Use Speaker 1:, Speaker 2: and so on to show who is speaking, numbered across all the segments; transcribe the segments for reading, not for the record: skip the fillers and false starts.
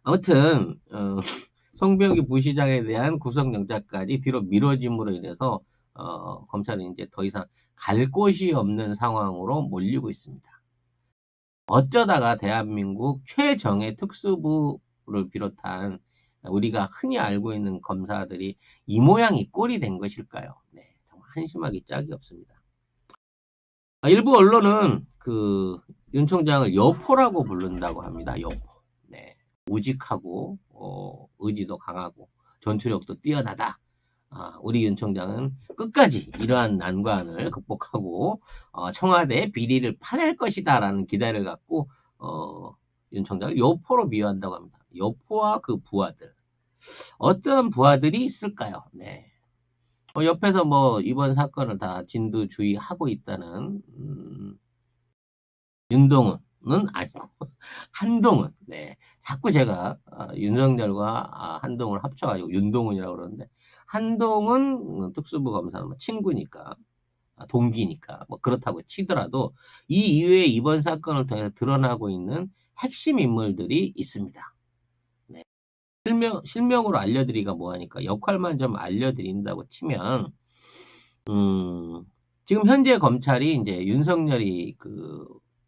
Speaker 1: 아무튼 송병기 부시장에 대한 구속영장까지 뒤로 미뤄짐으로 인해서 검찰은 이제 더 이상 갈 곳이 없는 상황으로 몰리고 있습니다. 어쩌다가 대한민국 최정예 특수부를 비롯한 우리가 흔히 알고 있는 검사들이 이 모양 이 꼴이 된 것일까요? 네, 정말 한심하기 짝이 없습니다. 일부 언론은 윤 총장을 여포라고 부른다고 합니다. 여포. 네. 우직하고 의지도 강하고 전투력도 뛰어나다. 우리 윤 총장은 끝까지 이러한 난관을 극복하고 청와대 비리를 파낼 것이다라는 기대를 갖고 윤 총장을 여포로 비유한다고 합니다. 여포와 그 부하들. 어떤 부하들이 있을까요? 네. 옆에서 뭐 이번 사건을 다 진두주의하고 있다는 윤동은은 아니고 한동훈. 네. 자꾸 제가 윤석열과 한동훈을 합쳐가지고 윤동훈이라고 그러는데 한동훈 특수부 검사는 뭐 친구니까 동기니까 뭐 그렇다고 치더라도 이 이외에 이번 사건을 통해서 드러나고 있는 핵심 인물들이 있습니다. 네. 실명으로 알려드리기가 뭐하니까 역할만 좀 알려드린다고 치면 지금 현재 검찰이 이제 윤석열이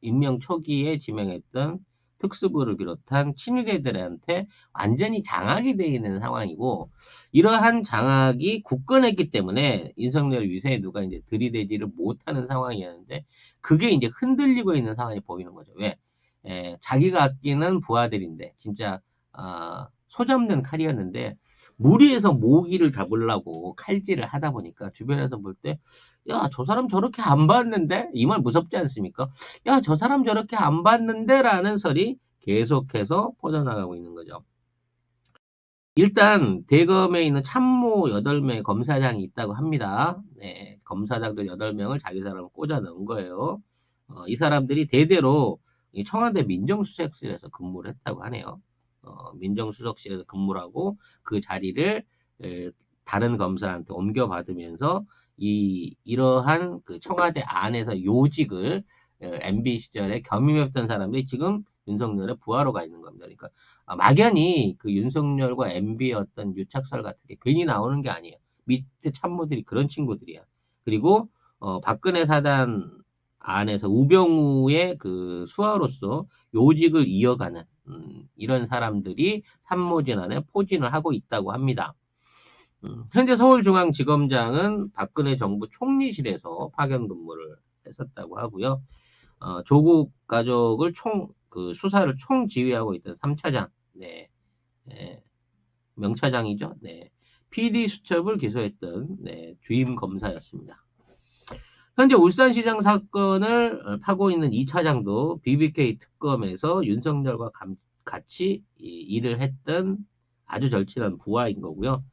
Speaker 1: 임명 초기에 지명했던 특수부를 비롯한 친위대들한테 완전히 장악이 되어 있는 상황이고, 이러한 장악이 굳건했기 때문에 윤석열 위세에 누가 이제 들이대지를 못하는 상황이었는데, 그게 이제 흔들리고 있는 상황이 보이는 거죠. 왜? 자기가 아끼는 부하들인데, 진짜, 소 잡는 칼이었는데, 무리해서 모기를 잡으려고 칼질을 하다 보니까 주변에서 볼 때, 야, 저 사람 저렇게 안 봤는데? 이 말 무섭지 않습니까? 야, 저 사람 저렇게 안 봤는데? 라는 설이 계속해서 퍼져나가고 있는 거죠. 일단 대검에 있는 참모 8명의 검사장이 있다고 합니다. 네, 검사장들 8명을 자기 사람을 꽂아 넣은 거예요. 이 사람들이 대대로 청와대 민정수석실에서 근무를 했다고 하네요. 민정수석실에서 근무를 하고 그 자리를 다른 검사한테 옮겨받으면서 이러한 청와대 안에서 요직을 MB 시절에 겸임했던 사람들이 지금 윤석열의 부하로 가 있는 겁니다. 그러니까 막연히 윤석열과 MB의 어떤 유착설 같은 게 괜히 나오는 게 아니에요. 밑에 참모들이 그런 친구들이야. 그리고 박근혜 사단 안에서 우병우의 수하로서 요직을 이어가는 이런 사람들이 참모진 안에 포진을 하고 있다고 합니다. 현재 서울중앙지검장은 박근혜 정부 총리실에서 파견 근무를 했었다고 하고요. 조국 가족을 수사를 총지휘하고 있던 3차장, 네, 명차장이죠. 네, PD 수첩을 기소했던 주임 검사였습니다. 현재 울산시장 사건을 파고 있는 2차장도 BBK 특검에서 윤석열과 같이 일을 했던 아주 절친한 부하인 거고요.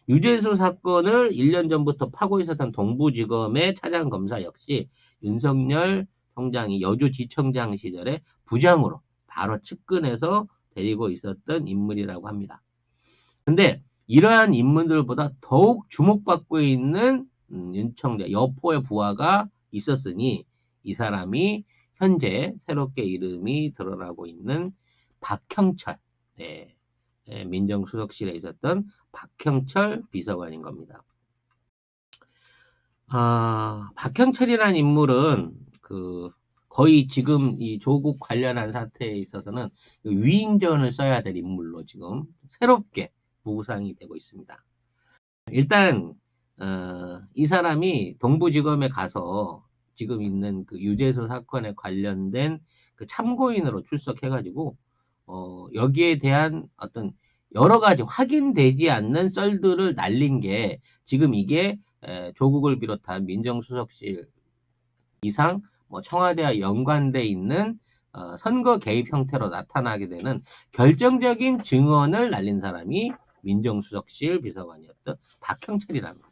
Speaker 1: 유재수 사건을 1년 전부터 파고 있었던 동부지검의 차장검사 역시 윤석열 총장이 여주지청장 시절에 부장으로 바로 측근해서 데리고 있었던 인물이라고 합니다. 근데 이러한 인물들보다 더욱 주목받고 있는 윤 총장 여포의 부하가 있었으니 이 사람이 현재 새롭게 이름이 드러나고 있는 박형철, 네, 민정수석실에 있었던 박형철 비서관인 겁니다. 박형철이라는 인물은 거의 지금 이 조국 관련한 사태에 있어서는 위인전을 써야 될 인물로 지금 새롭게 부상이 되고 있습니다. 일단 이 사람이 동부지검에 가서 지금 있는 유재수 사건에 관련된 참고인으로 출석해가지고 여기에 대한 어떤 여러 가지 확인되지 않는 썰들을 날린 게 지금 이게 조국을 비롯한 민정수석실 이상 뭐 청와대와 연관돼 있는 선거 개입 형태로 나타나게 되는 결정적인 증언을 날린 사람이 민정수석실 비서관이었던 박형철이라는 거죠.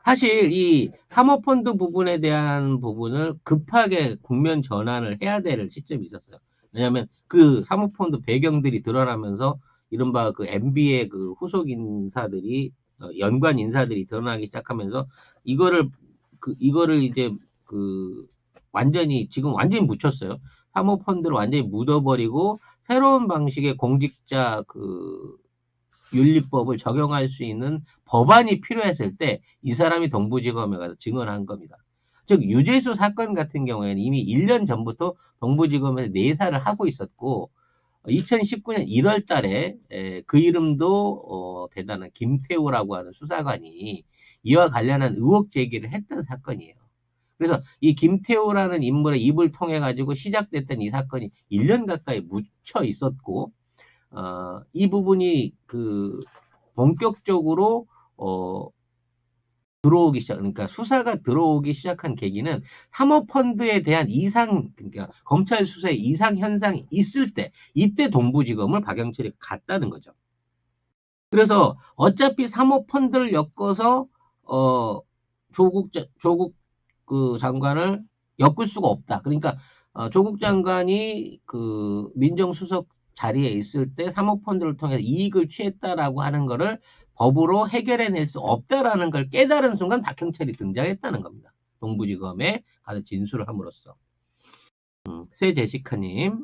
Speaker 1: 사실 이 사모펀드 부분에 대한 부분을 급하게 국면 전환을 해야 될 시점이 있었어요. 왜냐하면 사모펀드 배경들이 드러나면서 이른바 MB의 후속 인사들이 연관 인사들이 드러나기 시작하면서 이거를 이제 지금 완전히 묻혔어요. 사모펀드를 완전히 묻어버리고 새로운 방식의 공직자 윤리법을 적용할 수 있는 법안이 필요했을 때 이 사람이 동부지검에 가서 증언한 겁니다. 즉 유재수 사건 같은 경우에는 이미 1년 전부터 동부지검에서 내사를 하고 있었고 2019년 1월 달에 그 이름도 대단한 김태우라고 하는 수사관이 이와 관련한 의혹 제기를 했던 사건이에요. 그래서 이 김태우라는 인물의 입을 통해 가지고 시작됐던 이 사건이 1년 가까이 묻혀 있었고 이 부분이 본격적으로 들어오기 시작, 그러니까 수사가 들어오기 시작한 계기는 사모펀드에 대한 그러니까 검찰 수사에 이상 현상이 있을 때, 이때 동부지검을 박영철이 갔다는 거죠. 그래서 어차피 사모펀드를 엮어서, 조국 장관을 엮을 수가 없다. 그러니까, 조국 장관이 민정수석 자리에 있을 때 사모펀드를 통해서 이익을 취했다라고 하는 거를 법으로 해결해낼 수 없다라는 걸 깨달은 순간 박형철이 등장했다는 겁니다. 동부지검에 가서 진술을 함으로써. 세제시카님,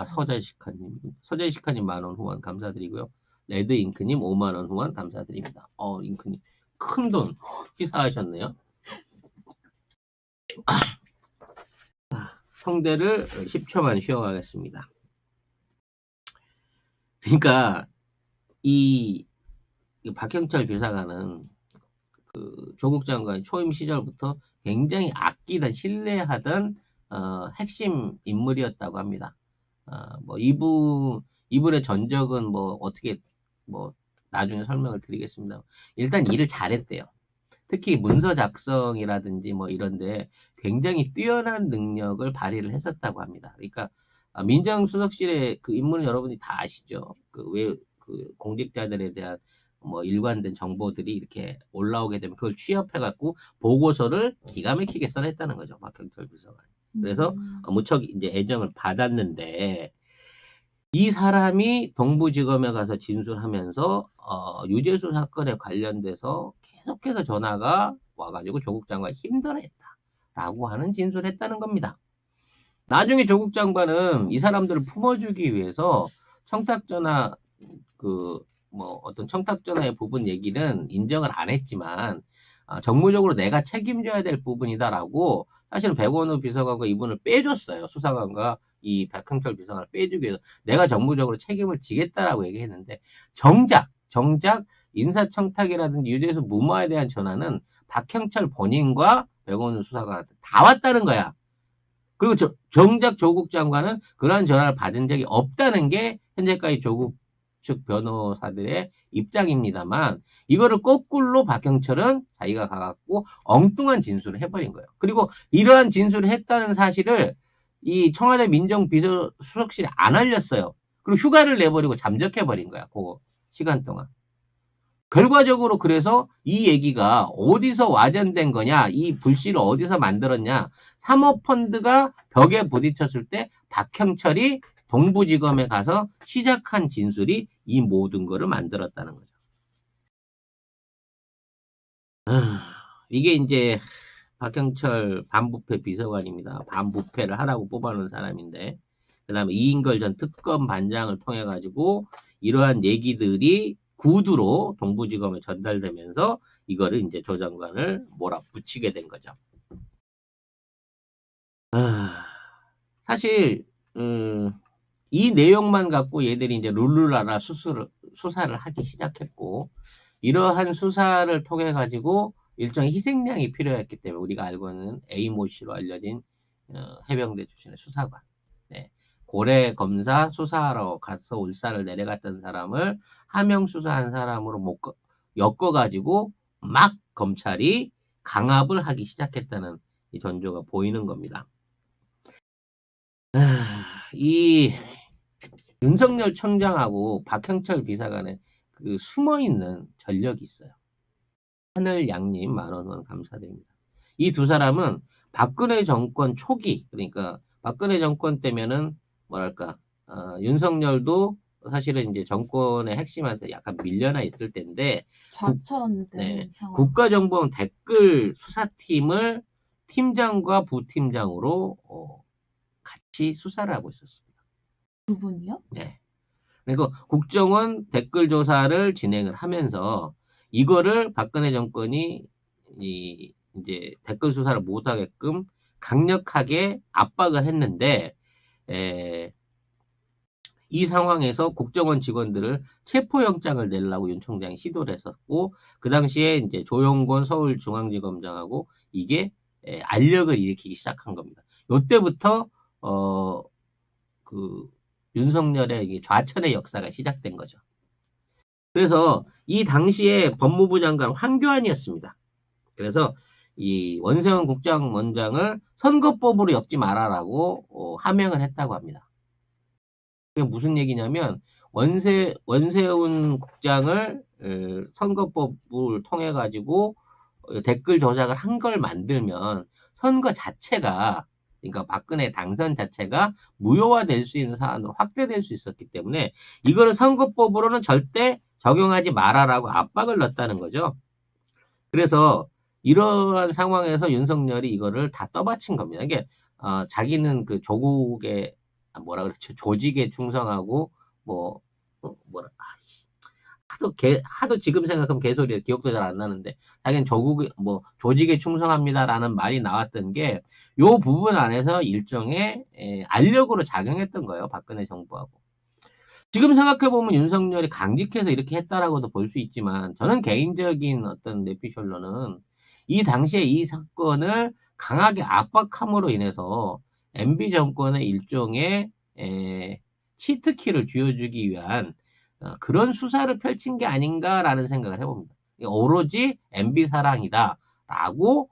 Speaker 1: 서제시카님 10,000원 후원 감사드리고요. 레드잉크님 50,000원 후원 감사드립니다. 잉크님 큰 돈 희사하셨네요. 성대를 10초만 쉬어가겠습니다. 그러니까 이 박형철 비서관은 조국 장관 초임 시절부터 굉장히 아끼던 신뢰하던 핵심 인물이었다고 합니다. 뭐 이분의 전적은 뭐 어떻게 뭐 나중에 설명을 드리겠습니다. 일단 일을 잘했대요. 특히 문서 작성이라든지 뭐 이런데 굉장히 뛰어난 능력을 발휘를 했었다고 합니다. 그러니까 민정수석실의 인물은 여러분이 다 아시죠? 공직자들에 대한 뭐 일관된 정보들이 이렇게 올라오게 되면 그걸 취합해갖고 보고서를 기가 막히게 써냈다는 거죠. 박형철 비서관. 그래서 무척 이제 애정을 받았는데 이 사람이 동부지검에 가서 진술하면서 유재수 사건에 관련돼서 계속해서 전화가 와가지고 조국 장관이 힘들어했다라고 하는 진술을 했다는 겁니다. 나중에 조국 장관은 이 사람들을 품어주기 위해서 청탁전화 어떤 청탁전화의 부분 얘기는 인정을 안 했지만 정무적으로 내가 책임져야 될 부분이다라고 사실은 백원우 비서관과 이분을 빼줬어요. 수사관과 이 박형철 비서관을 빼주기 위해서 내가 정무적으로 책임을 지겠다라고 얘기했는데 정작 인사청탁이라든지 유재수 무마에 대한 전화는 박형철 본인과 백원우 수사관한테 다 왔다는 거야. 그리고 정작 조국 장관은 그러한 전화를 받은 적이 없다는 게 현재까지 조국 측 변호사들의 입장입니다만 이거를 거꾸로 박형철은 자기가 가갖고 엉뚱한 진술을 해버린 거예요. 그리고 이러한 진술을 했다는 사실을 이 청와대 민정비서수석실에 안 알렸어요. 그리고 휴가를 내버리고 잠적해버린 거야. 그 시간 동안. 결과적으로 그래서 이 얘기가 어디서 와전된 거냐, 이 불씨를 어디서 만들었냐, 사모펀드가 벽에 부딪혔을 때 박형철이 동부지검에 가서 시작한 진술이 이 모든 거를 만들었다는 거죠. 이게 이제 박형철 반부패 비서관입니다. 반부패를 하라고 뽑아놓은 사람인데 그 다음에 이인걸 전 특검 반장을 통해 가지고 이러한 얘기들이 구두로 동부지검에 전달되면서 이거를 이제 조 장관을 몰아붙이게 된 거죠. 사실 이 내용만 갖고 얘들이 이제 룰루라라 수사를 하기 시작했고 이러한 수사를 통해 가지고 일종의 희생양이 필요했기 때문에 우리가 알고 있는 A모 씨로 알려진 해병대 출신의 수사관, 고래 검사 수사하러 가서 울산을 내려갔던 사람을 하명 수사한 사람으로 엮어가지고 막 검찰이 강압을 하기 시작했다는 이 전조가 보이는 겁니다. 이 윤석열 총장하고 박형철 비서관의 숨어있는 전력이 있어요. 하늘양님 10,000원 감사드립니다. 이 두 사람은 박근혜 정권 초기, 그러니까 박근혜 정권 때면은 뭐랄까 윤석열도 사실은 이제 정권의 핵심한테 약간 밀려나 있을 때인데 국가정보원 댓글 수사팀을 팀장과 부팀장으로 같이 수사를 하고 있었습니다.
Speaker 2: 두 분이요?
Speaker 1: 네. 그리고 국정원 댓글 조사를 진행을 하면서 이거를 박근혜 정권이 이제 댓글 수사를 못하게끔 강력하게 압박을 했는데, 에, 이 상황에서 국정원 직원들을 체포영장을 내려고 윤 총장이 시도를 했었고, 그 당시에 이제 조용곤 서울중앙지검장하고 이게 알력을 일으키기 시작한 겁니다. 요때부터 어, 그 윤석열의 이게 좌천의 역사가 시작된 거죠. 그래서 이 당시에 법무부 장관 황교안이었습니다. 그래서 이 원세훈 국정원장을 선거법으로 엮지 말아라고 하명을 했다고 합니다. 그게 무슨 얘기냐면 원세훈 국장을 선거법을 통해 가지고 댓글 조작을 한 걸 만들면 선거 자체가, 그러니까 박근혜 당선 자체가 무효화될 수 있는 사안으로 확대될 수 있었기 때문에 이거를 선거법으로는 절대 적용하지 말아라고 압박을 넣었다는 거죠. 그래서 이러한 상황에서 윤석열이 이거를 다 떠받친 겁니다. 이게 자기는 그 조국의 뭐라 그랬죠? 조직에 충성하고 뭐 뭐라 하도 지금 생각하면 개소리야. 기억도 잘 안 나는데 자기는 조국 뭐 조직에 충성합니다라는 말이 나왔던 게 요 부분 안에서 일종의 알력으로 작용했던 거예요. 박근혜 정부하고. 지금 생각해보면 윤석열이 강직해서 이렇게 했다라고도 볼 수 있지만 저는 개인적인 어떤 내피셜로는 이 당시에 이 사건을 강하게 압박함으로 인해서 MB 정권의 일종의 치트키를 쥐어주기 위한 그런 수사를 펼친 게 아닌가라는 생각을 해봅니다. 오로지 MB 사랑이다라고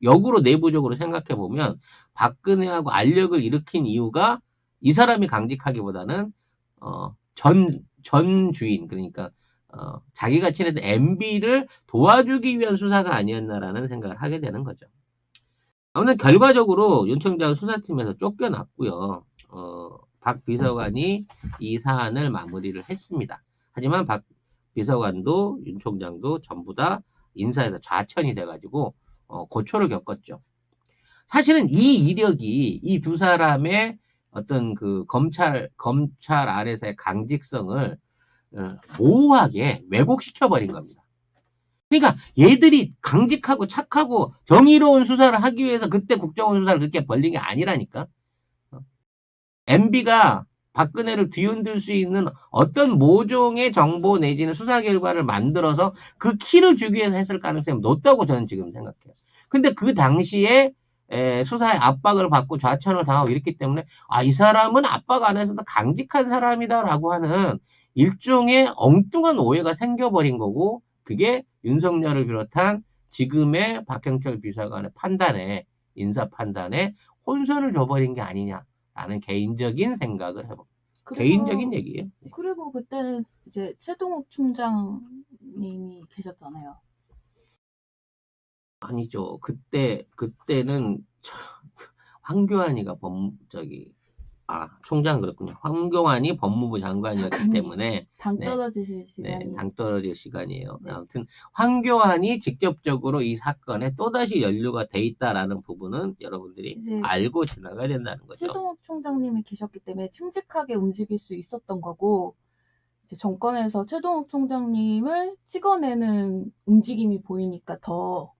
Speaker 1: 역으로 내부적으로 생각해보면 박근혜하고 알력을 일으킨 이유가 이 사람이 강직하기보다는 전 주인, 그러니까, 자기가 친했던 MB를 도와주기 위한 수사가 아니었나라는 생각을 하게 되는 거죠. 아무튼 결과적으로 윤 총장은 수사팀에서 쫓겨났고요. 박 비서관이 이 사안을 마무리를 했습니다. 하지만 박 비서관도 윤 총장도 전부 다 인사에서 좌천이 돼가지고 고초를 겪었죠. 사실은 이 이력이 이 두 사람의 어떤 그 검찰 안에서의 강직성을 모호하게 왜곡시켜 버린 겁니다. 그러니까 얘들이 강직하고 착하고 정의로운 수사를 하기 위해서 그때 국정원 수사를 그렇게 벌린 게 아니라니까. MB가 박근혜를 뒤흔들 수 있는 어떤 모종의 정보 내지는 수사 결과를 만들어서 그 키를 주기 위해서 했을 가능성이 높다고 저는 지금 생각해요. 근데 그 당시에 수사의 압박을 받고 좌천을 당하고 이랬기 때문에 이 사람은 압박 안에서도 강직한 사람이다라고 하는 일종의 엉뚱한 오해가 생겨버린 거고 그게 윤석열을 비롯한 지금의 박형철 비서관의 판단에 인사 판단에 혼선을 줘버린 게 아니냐라는 개인적인 생각을 해봅니다. 개인적인
Speaker 2: 그리고
Speaker 1: 얘기예요. 네.
Speaker 2: 그리고 그때는 이제 최동욱 총장님이 계셨잖아요.
Speaker 1: 아니죠. 그때는 황교안이가 총장 그렇군요. 황교안이 법무부 장관이었기
Speaker 2: 작가님
Speaker 1: 때문에,
Speaker 2: 당
Speaker 1: 네,
Speaker 2: 떨어지실
Speaker 1: 네,
Speaker 2: 시간이
Speaker 1: 당 떨어질 시간이에요.
Speaker 2: 네.
Speaker 1: 아무튼, 황교안이 직접적으로 이 사건에 또다시 연루가 돼 있다라는 부분은 여러분들이
Speaker 2: 이제
Speaker 1: 알고 지나가야 된다는 거죠.
Speaker 2: 최동욱 총장님이 계셨기 때문에 침직하게 움직일 수 있었던 거고 이제 정권에서 최동욱 총장님을 찍어내는 움직임이 보이니까 더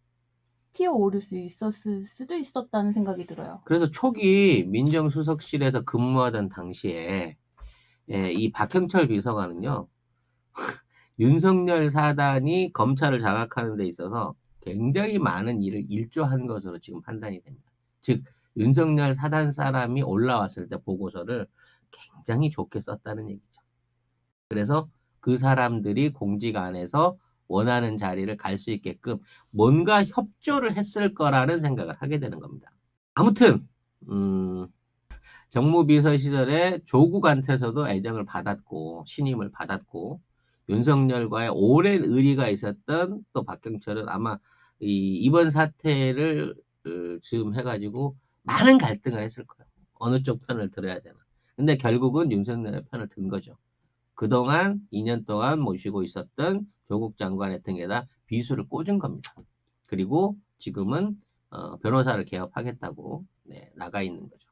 Speaker 2: 튀어오를 수 있었을 수도 있었다는 생각이 들어요.
Speaker 1: 그래서 초기 민정수석실에서 근무하던 당시에, 이 박형철 비서관은요, 윤석열 사단이 검찰을 장악하는 데 있어서 굉장히 많은 일을 일조한 것으로 지금 판단이 됩니다. 즉, 윤석열 사단 사람이 올라왔을 때 보고서를 굉장히 좋게 썼다는 얘기죠. 그래서 그 사람들이 공직 안에서 원하는 자리를 갈 수 있게끔 뭔가 협조를 했을 거라는 생각을 하게 되는 겁니다. 아무튼, 정무비서 시절에 조국한테서도 애정을 받았고 신임을 받았고 윤석열과의 오랜 의리가 있었던 또 박경철은 아마 이번 사태를 지금 해가지고 많은 갈등을 했을 거예요. 어느 쪽 편을 들어야 되나. 근데 결국은 윤석열의 편을 든 거죠. 그동안 2년 동안 모시고 있었던 조국 장관의 등에다 비수를 꽂은 겁니다. 그리고 지금은 변호사를 개업하겠다고 나가 있는 거죠.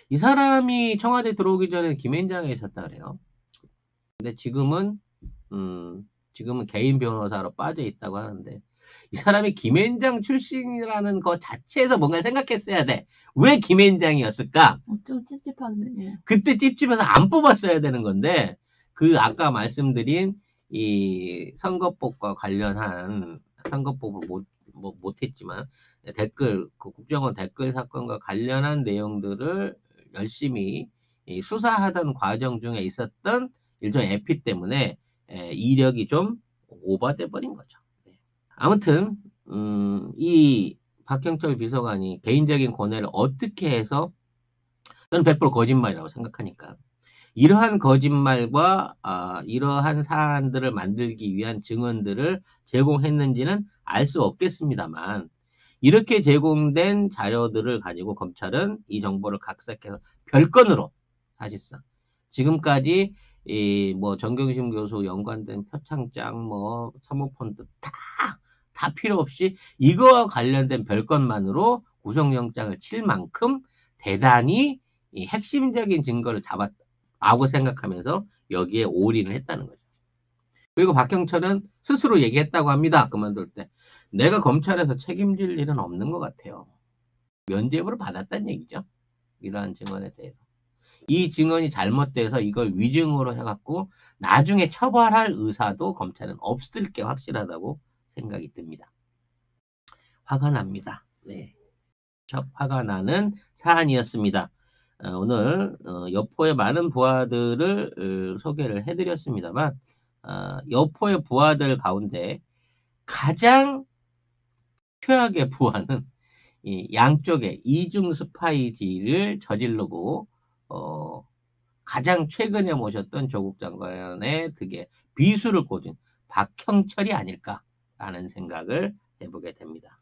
Speaker 1: 이 사람이 청와대 들어오기 전에 김앤장에 있었다 그래요. 근데 지금은 개인 변호사로 빠져 있다고 하는데, 이 사람이 김앤장 출신이라는 것 자체에서 뭔가 생각했어야 돼. 왜 김앤장이었을까?
Speaker 2: 좀 찝찝하네요.
Speaker 1: 그때 찝찝해서 안 뽑았어야 되는 건데, 아까 말씀드린 이 선거법과 관련한, 선거법을 못했지만, 국정원 댓글 사건과 관련한 내용들을 열심히 이 수사하던 과정 중에 있었던 일종의 에피 때문에 이력이 좀 오버돼 버린 거죠. 네. 아무튼, 이 박형철 비서관이 개인적인 권한을 어떻게 해서, 저는 100% 거짓말이라고 생각하니까, 이러한 거짓말과 이러한 사안들을 만들기 위한 증언들을 제공했는지는 알 수 없겠습니다만, 이렇게 제공된 자료들을 가지고 검찰은 이 정보를 각색해서 별건으로, 사실상 지금까지 뭐 정경심 교수 연관된 표창장, 뭐 사모펀드 다 필요 없이 이거와 관련된 별건만으로 구속영장을 칠 만큼 대단히 이 핵심적인 증거를 잡았다고 생각하면서 여기에 올인을 했다는 거죠. 그리고 박형철은 스스로 얘기했다고 합니다. 그만둘 때. 내가 검찰에서 책임질 일은 없는 것 같아요. 면죄부를 받았다는 얘기죠. 이러한 증언에 대해서. 이 증언이 잘못돼서 이걸 위증으로 해갖고 나중에 처벌할 의사도 검찰은 없을 게 확실하다고 생각이 듭니다. 화가 납니다. 네. 화가 나는 사안이었습니다. 오늘 여포의 많은 부하들을 소개를 해드렸습니다만, 여포의 부하들 가운데 가장 최악의 부하는 이 양쪽의 이중 스파이지를 저지르고 가장 최근에 모셨던 조국 장관의 득에 비수를 꽂은 박형철이 아닐까라는 생각을 해보게 됩니다.